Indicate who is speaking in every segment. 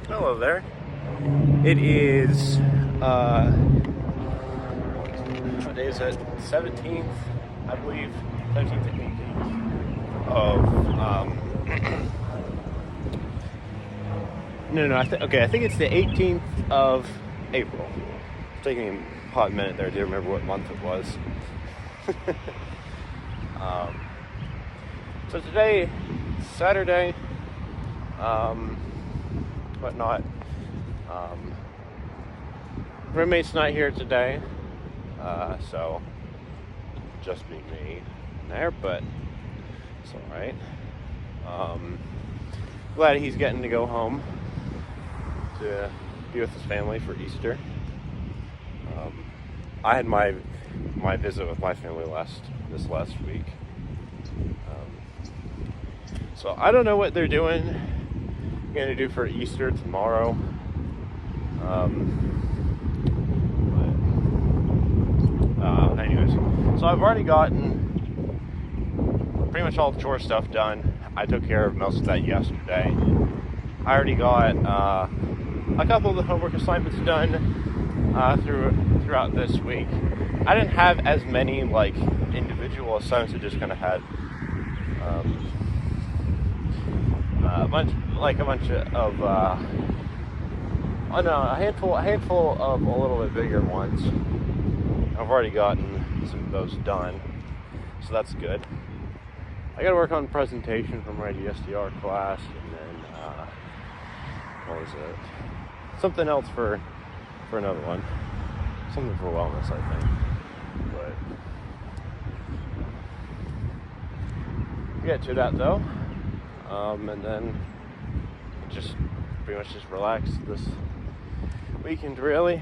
Speaker 1: Hello there. It is, what day is it? 17th, I believe. 17th and 18th of, no, I think it's the 18th of April. It's taking a hot minute there to remember what month it was. So today, Saturday, whatnot. Roommate's not here today, so just be me there, but it's alright. Glad he's getting to go home to be with his family for Easter. I had my visit with my family this last week. So I don't know what they're gonna do for Easter tomorrow. Anyways, so I've already gotten pretty much all the chore stuff done. I took care of most of that yesterday. I already got a couple of the homework assignments done throughout this week. I didn't have as many like individual assignments. I just kind of had a bunch of a handful of a little bit bigger ones. I've already gotten some of those done, so that's good. I got to work on presentation for my DSDR class, and then what was it? Something else for another one. Something for wellness, I think. But get to that though, and then just pretty much just relax this weekend, really.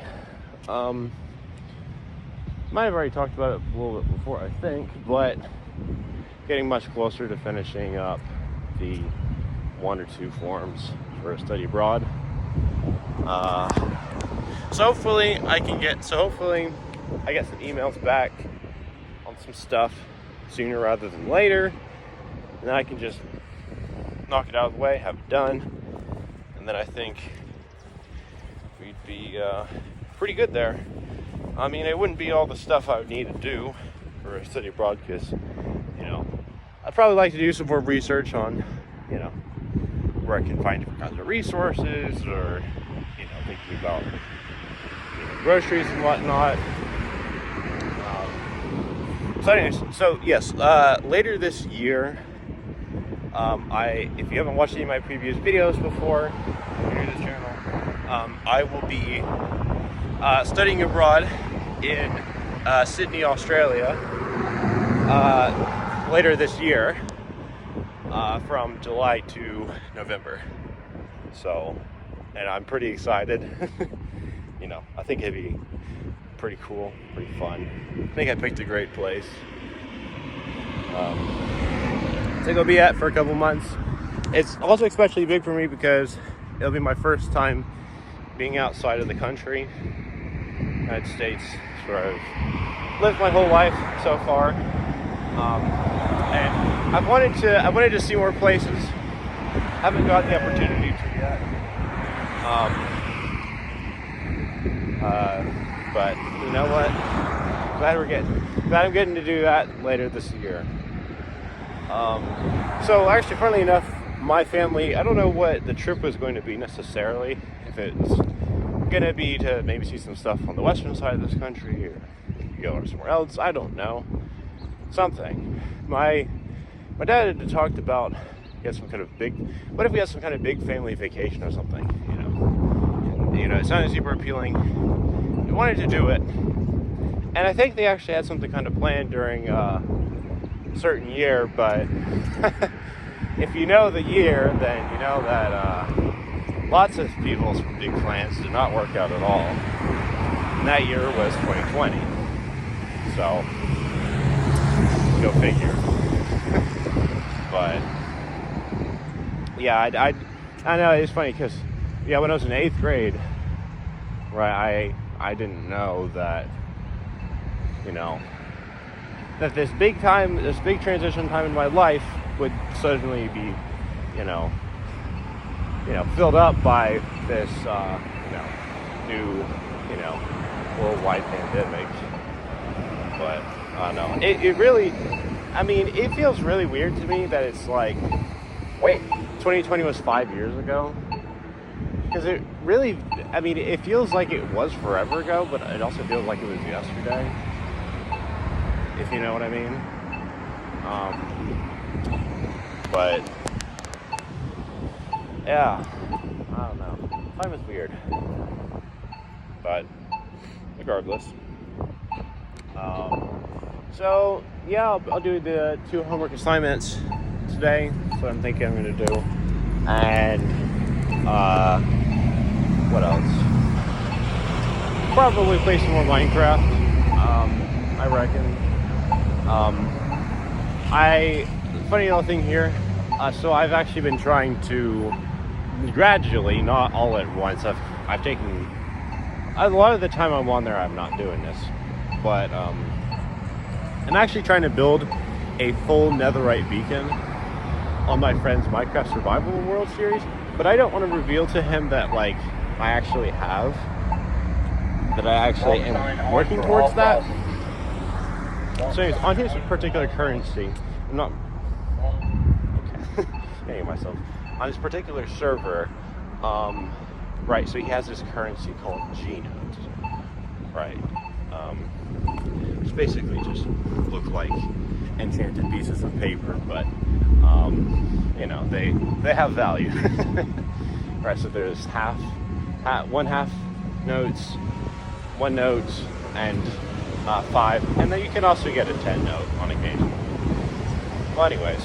Speaker 1: Might have already talked about it a little bit before, I think, but getting much closer to finishing up the 1 or 2 forms for a study abroad. So hopefully I get some emails back on some stuff sooner rather than later, and then I can just knock it out of the way, have it done, and then I think we'd be pretty good there. I mean, it wouldn't be all the stuff I would need to do for a study abroad because, I'd probably like to do some more research on, where I can find different kinds of resources, or, thinking about, groceries and whatnot. So yes, later this year, if you haven't watched any of my previous videos before, if you're new to this channel, I will be studying abroad in Sydney, Australia, later this year, from July to November. So, and I'm pretty excited. I think it'd be pretty cool, pretty fun. I think I picked a great place to go be at for a couple months. It's also especially big for me because it'll be my first time being outside of the country. United States is where I've lived my whole life so far, and I wanted to see more places. Haven't got the opportunity to yet, but you know what? Glad I'm getting to do that later this year. So actually, funnily enough, my family, I don't know what the trip was going to be necessarily. If it's going to be to maybe see some stuff on the western side of this country, or go somewhere else, I don't know. Something. My dad had talked about what if we had some kind of big family vacation or something, it sounded super appealing. We wanted to do it, and I think they actually had something kind of planned during a certain year, but if you know the year, then you know that lots of people's big plans did not work out at all. And that year was 2020. So, go figure. But, yeah, I know it's funny because, when I was in 8th grade, right, I didn't know that, that this big transition time in my life would suddenly be, filled up by this, new, worldwide pandemic. But I don't know. It really, it feels really weird to me that it's like, wait, 2020 was 5 years ago? Because it really, it feels like it was forever ago, but it also feels like it was yesterday. If you know what I mean. But yeah, I don't know. Time is weird. But regardless. So yeah, I'll do the 2 homework assignments today. That's what I'm thinking I'm gonna do. And what else? Probably play some more Minecraft. I reckon. Funny little thing here. So I've actually been trying to gradually, not all at once. I've taken a lot of the time I'm on there. I'm not doing this, but I'm actually trying to build a full netherite beacon on my friend's Minecraft Survival World series. But I don't want to reveal to him that I actually have. That I actually am working towards that. So anyways, on his particular currency, I'm not getting myself on this particular server, right? So he has this currency called G-Notes, right? It's basically just look like enchanted pieces of paper, but they have value, right? So there's one half notes, 1 note, and 5, and then you can also get a 10 note on occasion. Well, anyways,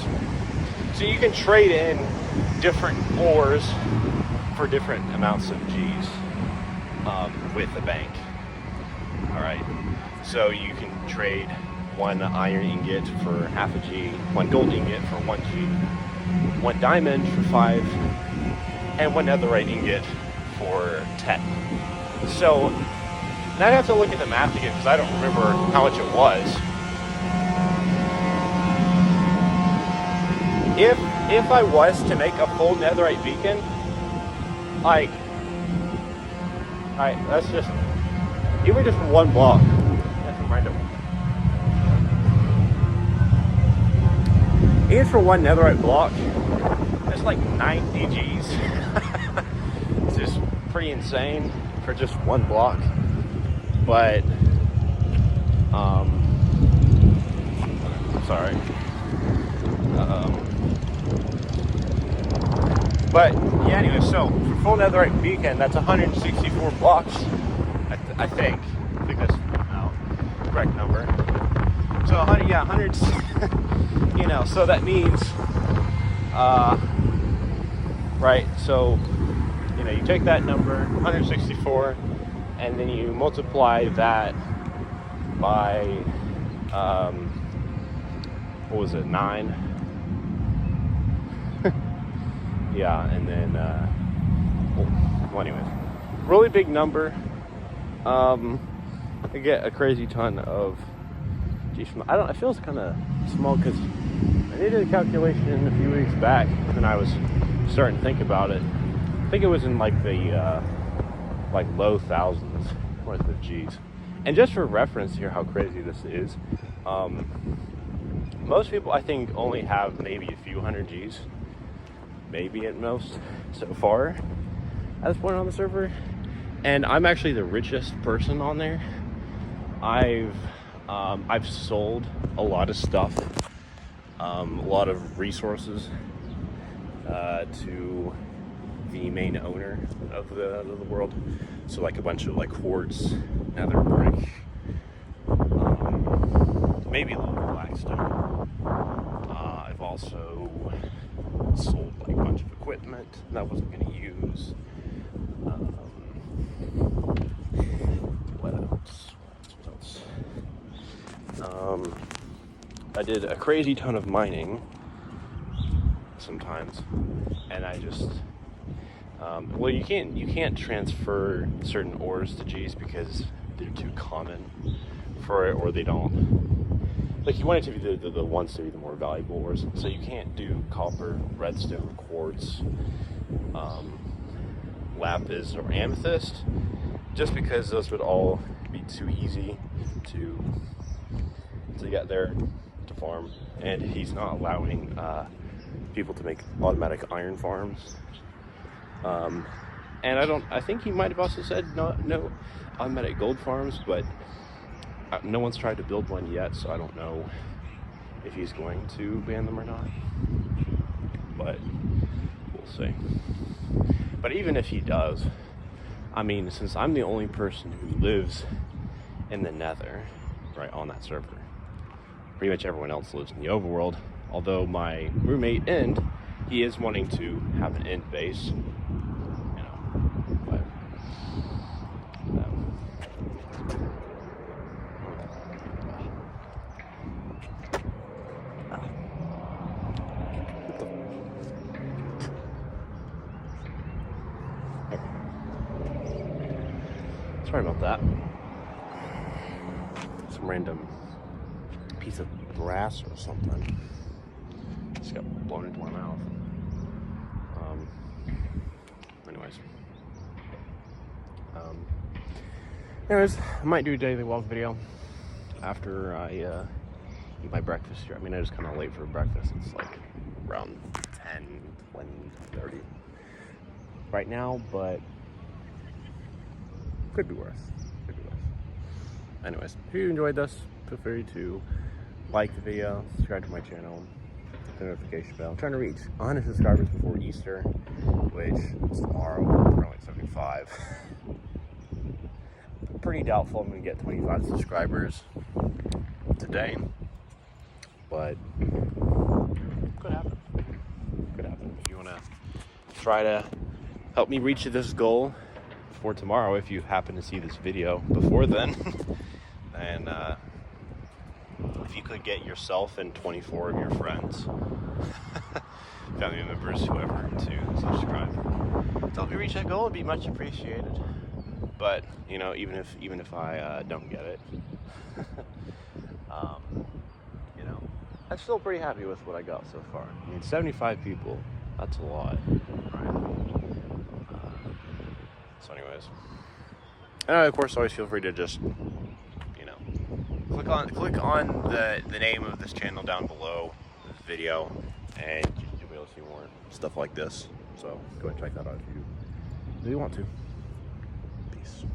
Speaker 1: so you can trade in different ores for different amounts of G's with the bank. All right, so you can trade 1 iron ingot for half a G, 1 gold ingot for 1 G, 1 diamond for 5, and 1 netherite ingot for 10. So, and I'd have to look at the math again because I don't remember how much it was. If I was to make a full netherite beacon, that's just, even just 1 block. That's random. Even for 1 netherite block, that's like 90 G's. It's just pretty insane for just 1 block. But, sorry. But yeah, anyway, so for full netherite beacon, that's 164 blocks, I think that's the correct number. So 100, so that means, right, so, you take that number, 164, and then you multiply that by, 9? Yeah, and then, anyways, really big number. I get a crazy ton of G's from, it feels kind of small because I did a calculation a few weeks back when I was starting to think about it. I think it was in the low thousands worth of G's. And just for reference here, how crazy this is, most people I think only have maybe a few hundred G's, maybe at most so far at this point on the server. And I'm actually the richest person on there. I've sold a lot of stuff, a lot of resources to the main owner of the world. So a bunch of quartz, nether brick, maybe a little blackstone. I've also sold a bunch of equipment that I wasn't going to use. What else? I did a crazy ton of mining sometimes, and I just you can't transfer certain ores to G's because they're too common for it, or they don't, you want it to be the ones to be the more valuable ores, so you can't do copper, redstone, quartz, lapis, or amethyst, just because those would all be too easy to get there to farm, and he's not allowing people to make automatic iron farms. And I think he might have also said no automatic gold farms, but no one's tried to build one yet, so I don't know if he's going to ban them or not, but we'll see. But even if he does, I mean, since I'm the only person who lives in the Nether, right, on that server, pretty much everyone else lives in the overworld, although my roommate End, he is wanting to have an end base, you know, but sorry about that. Some random piece of brass or something just got blown into my mouth. Anyways, I might do a daily walk video after I eat my breakfast here. I mean, I just kind of late for breakfast. It's like around 10, 20, 30 right now, but could be worse. Anyways, if you enjoyed this, feel free to like the video, subscribe to my channel, hit the notification bell. I'm trying to reach 100 subscribers before Easter, which is tomorrow. We're only at 75. I'm pretty doubtful I'm going to get 25 subscribers today, but could happen. If you want to try to help me reach this goal for tomorrow, if you happen to see this video before then, and if you could get yourself and 24 of your friends, family members, whoever, to subscribe to help me reach that goal, it'd be much appreciated. But you know, even if I don't get it, you know, I'm still pretty happy with what I got so far. I mean, 75 people, that's a lot, right? So anyways, and of course, always feel free to just, you know, click on the name of this channel down below this video, and you'll be able to see more stuff like this. So go ahead and check that out if you want to. Peace.